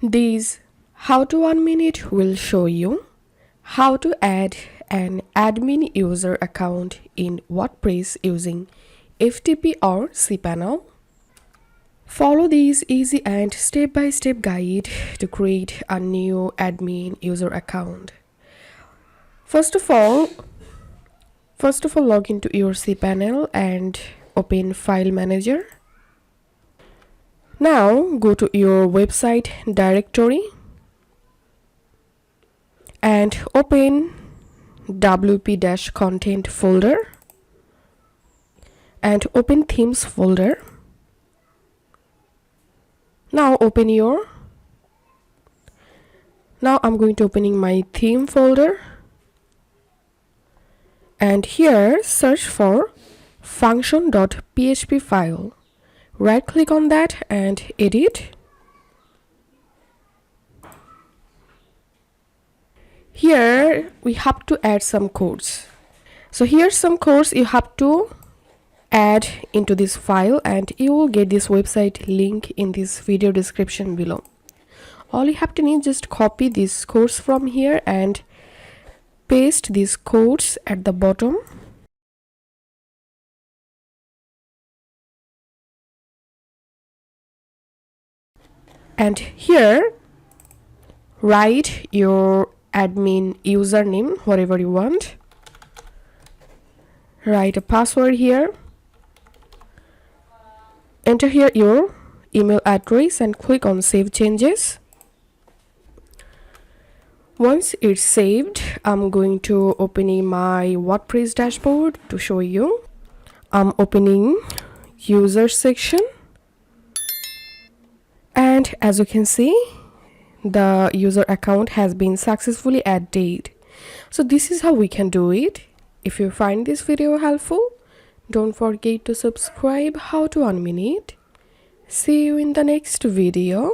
This how to 1 minute will show you how to add an admin user account in WordPress using FTP or cPanel. Follow this easy and step-by-step guide to create a new admin user account. First of all, log into your cPanel and open File Manager. Now go to your website directory and open WP-content folder and open themes folder. Now I'm going to opening my theme folder, and here search for function.php file. Right click on that and edit. Here we have to add some codes. So here's some codes you have to add into this file, and you will get this website link in this video description below. All you have to need, just copy these codes from here and paste these codes at the bottom. And here write your admin username, whatever you want. Write a password here. Enter here your email address and click on Save Changes. Once it's saved, I'm going to open my WordPress dashboard to show you. I'm opening user section, and as you can see, the user account has been successfully added. So this is how we can do it. If you find this video helpful, don't forget to subscribe. How to 1 minute. See you in the next video.